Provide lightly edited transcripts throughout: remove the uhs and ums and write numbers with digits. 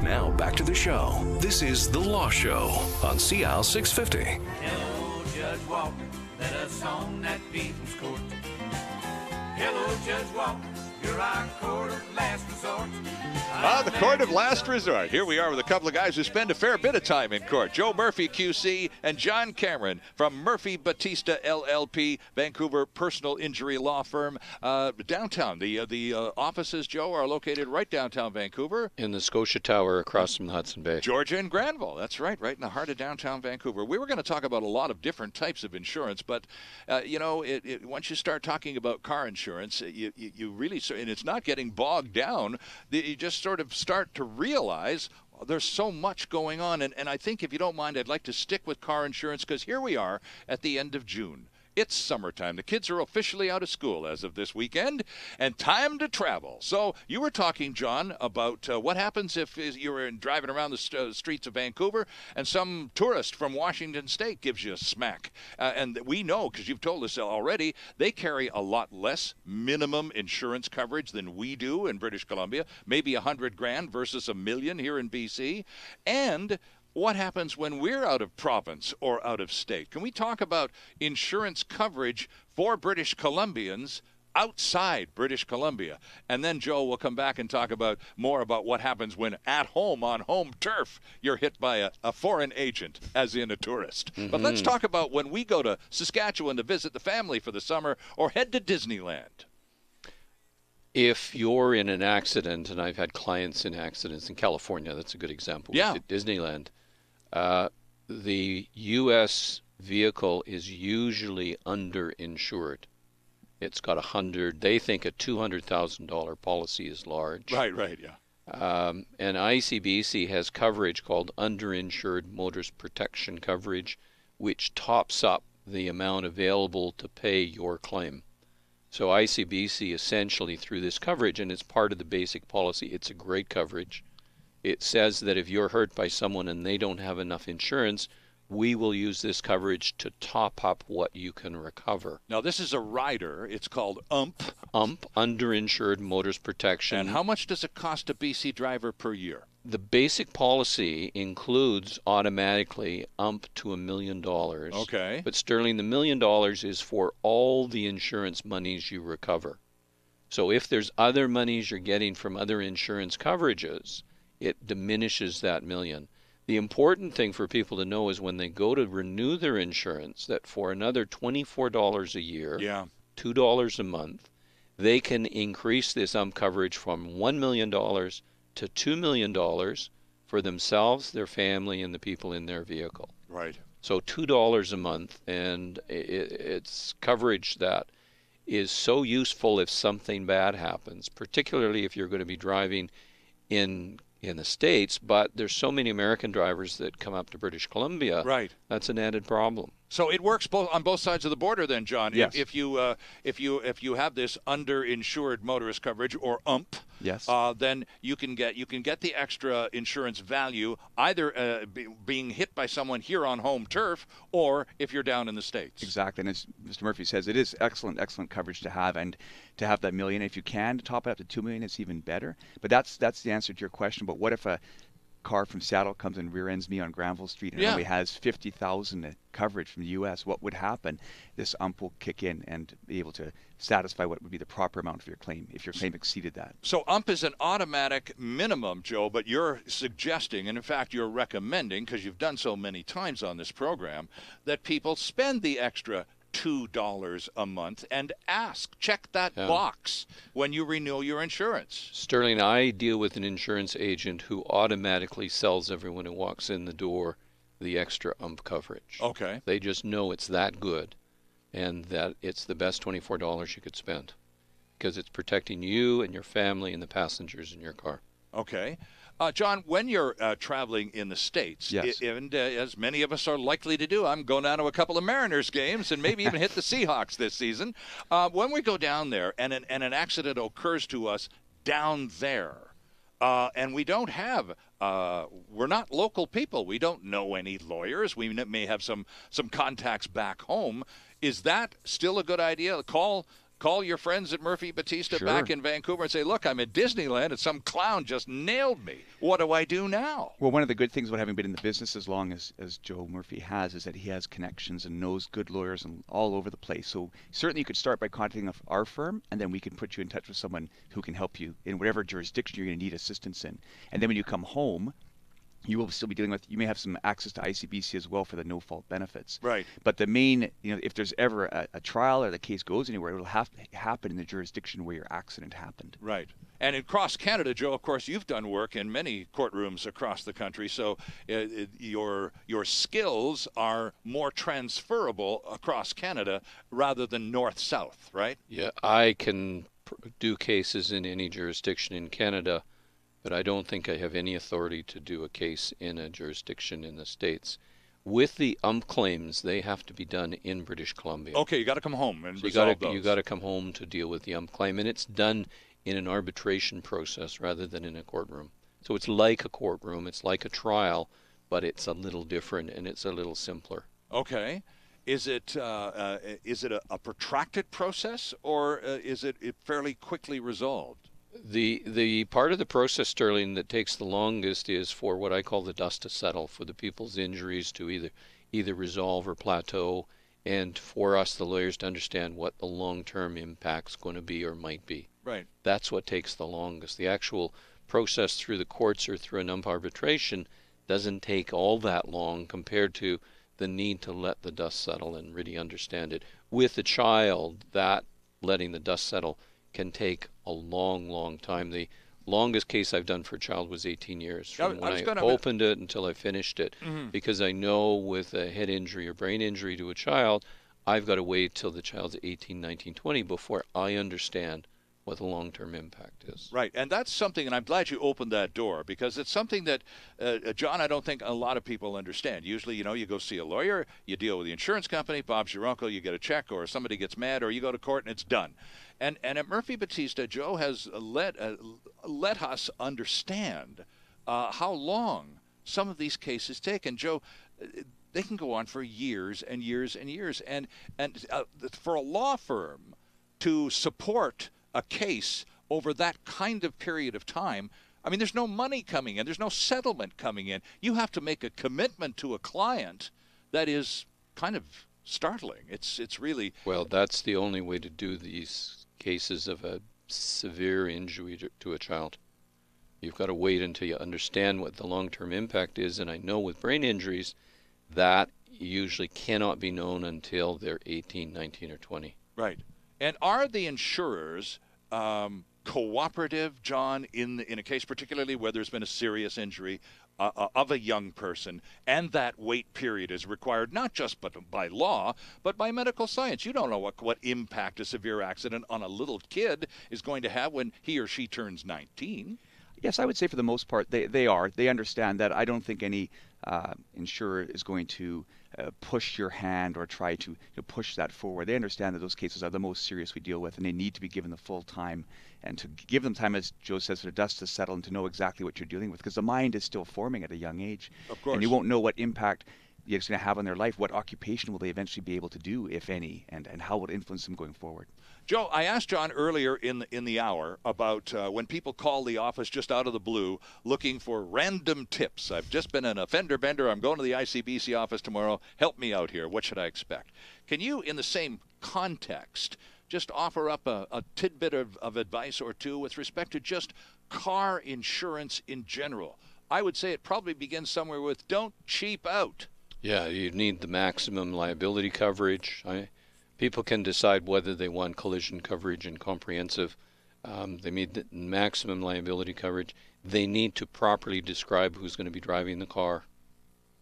Now back to the show. This is The Law Show on CL 650. Hello, Judge Walker, let us on that people's court. Hello, Judge Walker, you're our court of last resort. The court of last resort. Here we are with a couple of guys who spend a fair bit of time in court. Joe Murphy, QC, and John Cameron from Murphy Batista, LLP, Vancouver personal injury law firm. Downtown, the offices, Joe, are located right downtown Vancouver. In the Scotia Tower across from the Hudson Bay. Georgia and Granville. That's right in the heart of downtown Vancouver. We were going to talk about a lot of different types of insurance, but, once you start talking about car insurance, you really, and it's not getting bogged down, you just sort of start to realize there's so much going on. And I think, if you don't mind, I'd like to stick with car insurance, because here we are at the end of June. It's summertime. The kids are officially out of school as of this weekend, and time to travel. So you were talking, John, about what happens if you're driving around the streets of Vancouver and some tourist from Washington State gives you a smack. And we know, because you've told us already, they carry a lot less minimum insurance coverage than we do in British Columbia, maybe $100,000 versus $1 million here in BC. And what happens when we're out of province or out of state? Can we talk about insurance coverage for British Columbians outside British Columbia? And then, Joe, will come back and talk about more about what happens when at home on home turf you're hit by a foreign agent, as in a tourist. Mm-hmm. But let's talk about when we go to Saskatchewan to visit the family for the summer or head to Disneyland. If you're in an accident, and I've had clients in accidents in California, that's a good example. Yeah. At Disneyland. The U.S. vehicle is usually underinsured. It's got they think a $200,000 policy is large. Right, yeah. And ICBC has coverage called underinsured motorist protection coverage, which tops up the amount available to pay your claim. So ICBC essentially, through this coverage, and it's part of the basic policy, it's a great coverage. It says that if you're hurt by someone and they don't have enough insurance, we will use this coverage to top up what you can recover. Now, this is a rider. It's called UMP. UMP, Underinsured Motorist Protection. And how much does it cost a BC driver per year? The basic policy includes automatically UMP to $1 million. Okay. But Sterling, the $1 million is for all the insurance monies you recover. So if there's other monies you're getting from other insurance coverages, it diminishes that $1 million. The important thing for people to know is when they go to renew their insurance, that for another $24 a year, $2 a month, they can increase this UMP coverage from $1 million to $2 million for themselves, their family, and the people in their vehicle. Right. So $2 a month, and it's coverage that is so useful if something bad happens, particularly if you're going to be driving in the States, but there's so many American drivers that come up to British Columbia. Right. That's an added problem. So it works on both sides of the border, then, John. Yes. If you have this underinsured motorist coverage, or UMP, yes, then you can get the extra insurance value either being hit by someone here on home turf, or if you're down in the States. Exactly. And as Mr. Murphy says, it is excellent coverage to have, and to have that $1 million. If you can top it up to $2 million, it's even better. But that's the answer to your question. But what if a car from Seattle comes and rear ends me on Granville Street and it only has $50,000 coverage from the U.S.? What would happen? This UMP will kick in and be able to satisfy what would be the proper amount of your claim if your claim exceeded that. So UMP is an automatic minimum, Joe, but you're suggesting, and in fact you're recommending, because you've done so many times on this program, that people spend the extra $2 a month and check that box when you renew your insurance. Sterling, I deal with an insurance agent who automatically sells everyone who walks in the door the extra UMP coverage. Okay. They just know it's that good and that it's the best $24 you could spend because it's protecting you and your family and the passengers in your car. Okay. John, when you're traveling in the States, yes, and as many of us are likely to do, I'm going down to a couple of Mariners games and maybe even hit the Seahawks this season. When we go down there and an accident occurs to us down there, and we don't have, we're not local people. We don't know any lawyers. We may have some contacts back home. Is that still a good idea? Call Call your friends at Murphy Batista Sure. back in Vancouver and say, look, I'm at Disneyland and some clown just nailed me. What do I do now? Well, one of the good things about having been in the business as long as Joe Murphy has is that he has connections and knows good lawyers and all over the place. So certainly you could start by contacting our firm, and then we can put you in touch with someone who can help you in whatever jurisdiction you're going to need assistance in. And then when you come home, you will still be dealing with, you may have some access to ICBC as well for the no-fault benefits. Right. But the main, if there's ever a trial or the case goes anywhere, it will have to happen in the jurisdiction where your accident happened. Right. And across Canada, Joe, of course, you've done work in many courtrooms across the country, so your skills are more transferable across Canada rather than north-south, right? Yeah, I can do cases in any jurisdiction in Canada, but I don't think I have any authority to do a case in a jurisdiction in the States. With the claims, they have to be done in British Columbia. Okay, you got to come home and So resolve those. you got to come home to deal with the claim, and it's done in an arbitration process rather than in a courtroom. So it's like a courtroom, it's like a trial, but it's a little different and it's a little simpler. Okay. Is it a protracted process, or is it fairly quickly resolved? The part of the process, Sterling, that takes the longest is for what I call the dust to settle, for the people's injuries to either resolve or plateau, and for us, the lawyers, to understand what the long-term impact's going to be or might be. Right. That's what takes the longest. The actual process through the courts or through an arbitration doesn't take all that long compared to the need to let the dust settle and really understand it. With a child, that letting the dust settle can take a long, long time. The longest case I've done for a child was 18 years, from when I opened it until I finished it, because I know with a head injury or brain injury to a child, I've got to wait till the child's 18, 19, 20 before I understand what the long-term impact is. Right, and that's something, and I'm glad you opened that door, because it's something that, John, I don't think a lot of people understand. Usually, you go see a lawyer, you deal with the insurance company, Bob's your uncle, you get a check, or somebody gets mad, or you go to court and it's done. And at Murphy Batista, Joe has let us understand how long some of these cases take. And Joe, they can go on for years and years and years. And for a law firm to support a case over that kind of period of time, I mean, there's no money coming in. There's no settlement coming in. You have to make a commitment to a client that is kind of startling. It's really... Well, that's the only way to do these cases of a severe injury to a child. You've got to wait until you understand what the long-term impact is, and I know with brain injuries, that usually cannot be known until they're 18, 19, or 20. Right. And are the insurers cooperative, John, in a case particularly where there's been a serious injury of a young person, and that wait period is required not just by law, but by medical science? You don't know what impact a severe accident on a little kid is going to have when he or she turns 19. Yes, I would say for the most part they understand that. I don't think any insurer is going to push your hand or try to push that forward. They understand that those cases are the most serious we deal with, and they need to be given the full time, and to give them time, as Joe says, for the dust to settle and to know exactly what you're dealing with, because the mind is still forming at a young age. Of course. And you won't know what impact it's going to have on their life. What occupation will they eventually be able to do, if any, and how will it influence them going forward? Joe, I asked John earlier in the hour about when people call the office just out of the blue looking for random tips. I've just been in a fender bender. I'm going to the ICBC office tomorrow. Help me out here. What should I expect? Can you, in the same context, just offer up a tidbit of advice or two with respect to just car insurance in general? I would say it probably begins somewhere with don't cheap out. Yeah, you need the maximum liability coverage. People can decide whether they want collision coverage and comprehensive. They need the maximum liability coverage. They need to properly describe who's going to be driving the car,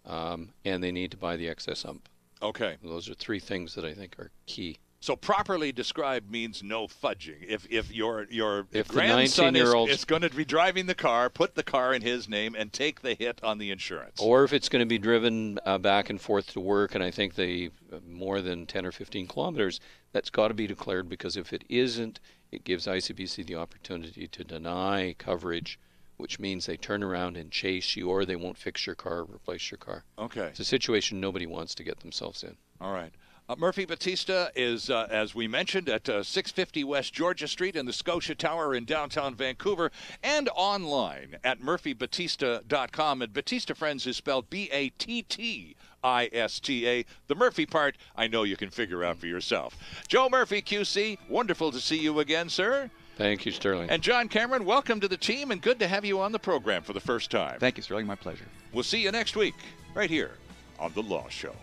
and they need to buy the excess ump. Okay. Those are three things that I think are key. So properly described means no fudging. If your If the grandson 19-year-old is going to be driving the car, put the car in his name and take the hit on the insurance. Or if it's going to be driven back and forth to work, and I think they more than 10 or 15 kilometers, that's got to be declared, because if it isn't, it gives ICBC the opportunity to deny coverage, which means they turn around and chase you, or they won't fix your car or replace your car. Okay. It's a situation nobody wants to get themselves in. All right. Murphy Batista is, as we mentioned, at 650 West Georgia Street in the Scotia Tower in downtown Vancouver, and online at murphybatista.com. And Batista, friends, is spelled Battista. The Murphy part, I know you can figure out for yourself. Joe Murphy, QC, wonderful to see you again, sir. Thank you, Sterling. And John Cameron, welcome to the team, and good to have you on the program for the first time. Thank you, Sterling. My pleasure. We'll see you next week, right here on The Law Show.